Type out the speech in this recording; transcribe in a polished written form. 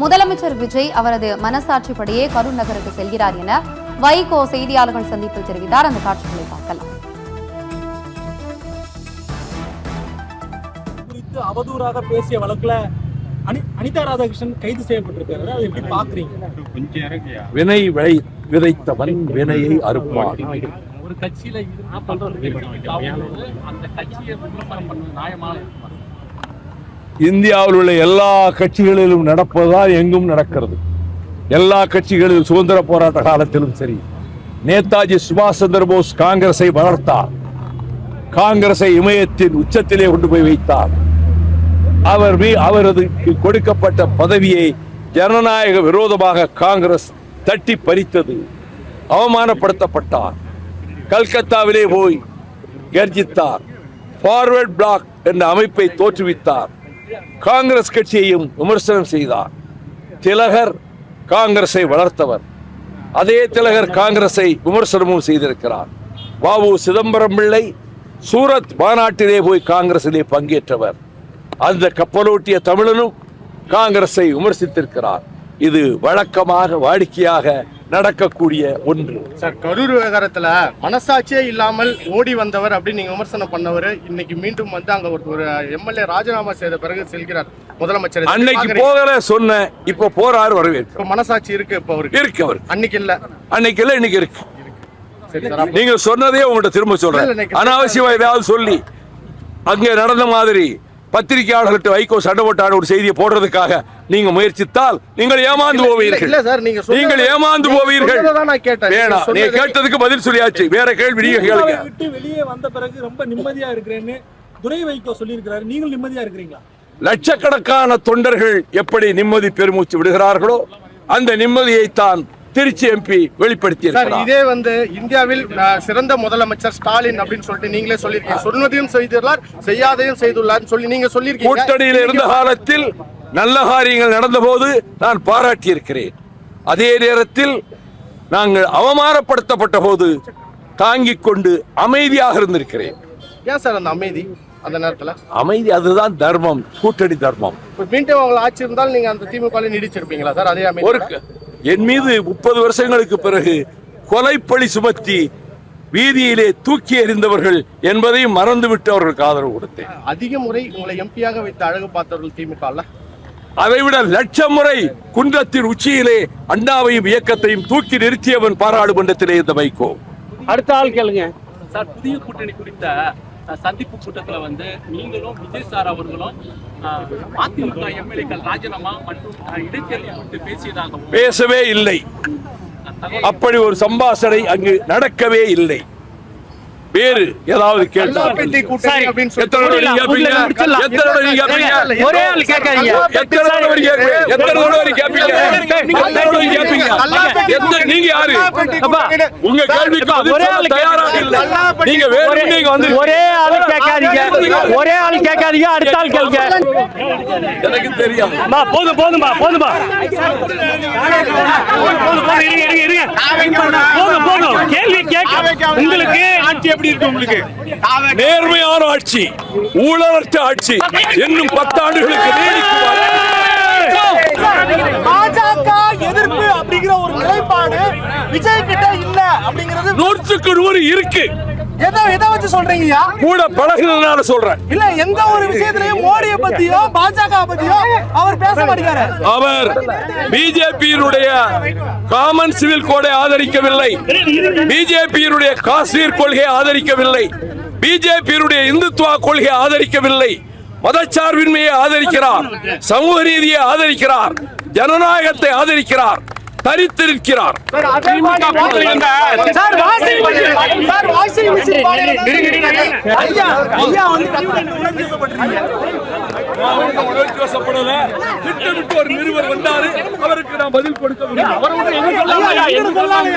முதலமைச்சர் விஜய் அவரது மனசாட்சிப்படியே கரூர் நகருக்கு செல்கிறார் என வைகோ செய்தியாளர்கள் சந்திப்பில் தெரிவித்தார். அந்த காட்சிகளை பார்க்கலாம். அவதூறாக பேசிய வழக்குல அனிதா ராதாகிருஷ்ணன் கைது செய்யப்பட்டிருக்காரு. அதை எப்படி பாக்குறீங்க? வினை விதைத்தவன் வினையை அறுப்பான். ஒரு கட்சியில இந்தியாவில் உள்ள எல்லா கட்சிகளிலும் நடப்பதுதான் எங்கும் நடக்கிறது. எல்லா கட்சிகளிலும் சுதந்திர போராட்ட காலத்திலும் சரி, நேதாஜி சுபாஷ் சந்திர போஸ் காங்கிரஸை வளர்த்தார். காங்கிரஸை இமயத்தின் உச்சத்திலே கொண்டு போய் வைத்தார். அவரது கொடுக்கப்பட்ட பதவியை ஜனநாயக விரோதமாக காங்கிரஸ் தட்டி பறித்தது. அவமானப்படுத்தப்பட்டார். கல்கத்தாவிலே போய் கர்ஜித்தார். ஃபார்வர்ட் பிளாக் என்ற அமைப்பை தோற்றுவித்தார். காங்கிரஸ் கட்சியையும் விமர்சனம் செய்தார். திலகர் காங்கிரஸை வளர்த்தவர். அதே திலகர் காங்கிரஸை விமர்சனமும் செய்திருக்கிறார். வ.உ. சிதம்பரம் பிள்ளை சூரத் மாநாட்டிலே போய் காங்கிரசிலே பங்கேற்றவர். அந்த கப்பலோட்டிய தமிழனும் காங்கிரஸை விமர்சித்திருக்கிறார். இது வழக்கமாக வாடிக்கையாக நடக்கக்கூடிய ஒன்று. சார், கரூர் விவகாரத்துல மனசாட்சியே இல்லாமல் ஓடி வந்தவர் அப்படின்னு நீங்க விமர்சனம் பண்ணவர் இன்னைக்கு மீண்டும் வந்து அங்க ஒரு எம்எல்ஏ ராஜினாமா செய்த பிறகு செல்கிறார் முதலமைச்சர். அன்னைக்கு போகல சொன்ன, இப்ப போறாரு. வரவேற்க மனசாட்சி இருக்கு இப்ப அவருக்கு. இருக்கு. அவர் அன்னைக்கு இல்ல, இன்னைக்கு இருக்கு. நீங்க சொன்னதே உங்கள்கிட்ட திரும்ப சொல்றேன். அனாவசியமா ஏதாவது சொல்லி அங்கே நடந்த மாதிரி பத்திரிகையாளர்கிட்ட வைகோ சண்டை போட்டான ஒரு செய்தியை போடுறதுக்காக நீங்க முயற்சித்தால் நீங்கள் ஏமாந்து போவீர்கள். நீங்கள் ஏமாந்து போவீர்கள். வேணாம், நீங்க கேட்டதுக்கு பதில் சொல்லியாச்சு. வேற கேள்வி நீங்க கேளுங்க. விட்டு வெளியே வந்த பிறகு ரொம்ப நிம்மதியா இருக்கிறேன்னு துரை வைகோ சொல்லியிருக்கிறாரு. நீங்கள் நிம்மதியா இருக்கிறீங்களா? லட்சக்கணக்கான தொண்டர்கள் எப்படி நிம்மதி பெருமூச்சு விடுகிறார்களோ அந்த நிம்மதியை தான் திருச்சி எம்பி வெளிப்படுத்தி இருக்கிறார். இதே வந்து இந்தியாவில் சிறந்த முதலமைச்சர் ஸ்டாலின் அப்படின்னு சொல்லிட்டு நீங்களே சொல்லியிருக்கீங்க. சொன்னதையும் செய்துள்ளார், செய்யாதையும் செய்துள்ளார் சொல்லி நீங்க சொல்லியிருக்கீங்க. கூட்டணியில் இருந்த காலத்தில் நல்ல காரியங்கள் நடந்த போது நான் பாராட்டி இருக்கிறேன். அதே நேரத்தில் நாங்கள் அவமானப்படுத்தப்பட்ட போது தாங்கிக் கொண்டு அமைதியாக இருந்திருக்கிறேன். ஏன் சார் அந்த அமைதி? அந்த நேரத்துல அமைதி அதுதான் தர்மம், கூட்டணி தர்மம். மீண்டும் அவங்களை ஆட்சி இருந்தால் நீங்க அந்த திமுக நீடிச்சிருப்பீங்களா சார்? அதே அமைதி. என் மீது 30 வருஷங்களுக்கு பிறகு கொலைப்பழி சுமத்தி வீதியிலே தூக்கி எறிந்தவர்கள் என்பதையும் மறந்துவிட்டு அவர்களுக்கு ஆதரவு கொடுத்தேன். அதிக முறை உங்களை எம்பியாக வைத்து அழகு பார்த்தவர்கள் திமுக. அதைவிட லட்சம் முறை குன்றத்தின் உச்சியிலே அண்ணாவையும் இயக்கத்தையும் தூக்கி நிறுத்தியவன் பாராளுமன்றத்திலே இந்த வைகோ. அடுத்த ஆள் கேளுங்க சார். புதிய கூட்டணி குறித்த சந்திப்பு கூட்டத்துல வந்து நீங்களும் விஜய் சார் அவர்களும் அதிமுக எம்எல்ஏக்கள் ராஜினாமா மற்றும் இடைத்தேர்தல் குறித்து பேசியதாகவும் பேசவே இல்லை. அப்படி ஒரு சம்பாஷணை அங்கு நடக்கவே இல்லை. வேறு ஏதாவது கேட்டால் நீங்க யாரு? உங்க கேள்விக்கு தயாராக இல்லை. நீங்க வேறு நீங்க வந்து ஒரே ஆள் கேட்காதீங்க, ஒரே ஆள் கேட்காதீங்க, அடுத்த ஆள் கேளுங்க. எனக்கு தெரியும். போதும் போதுமா போதுமா போதும். கேள்வி கேட்க உங்களுக்கு ஆட்சி எப்படி இருக்கு? உங்களுக்கு நேர்மையான ஆட்சி, ஊழலற்ற ஆட்சி இன்னும் 10 ஆண்டுகளுக்கு நீடிக்குமா? பாஜக எதிர்ப்பு அப்படிங்கிற ஒரு நிலைப்பாடு விஜய் கிட்ட இல்ல அப்படிங்கிறது 100க்கு 100 இருக்கு. எதை வச்சு சொல்றீங்க? கூட பழகுறதுனால சொல்றேன். இல்ல, எந்த ஒரு விஷயத்திலையும் மோடியை பத்தியோ பாஜக பத்தியோ அவர் பேச மாட்டேங்கிறாரு. அவர் பிஜேபியினுடைய காமன் சிவில் கோடை ஆதரிக்கவில்லை. பிஜேபியினுடைய காஷ்மீர் கொள்கையை ஆதரிக்கவில்லை. பிஜேபியினுடைய இந்துத்துவா கொள்கையை ஆதரிக்கவில்லை. மதச்சார்பின்மையை ஆதரிக்கிறார். சமூக நீதியை ஆதரிக்கிறார். ஜனநாயகத்தை ஆதரிக்கிறார். தரித்திருக்கிறார். திட்டமிட்டு ஒரு நிருபர் வந்தாரு, அவருக்கு நான் பதில் கொடுக்க என்ன சொல்லணும்?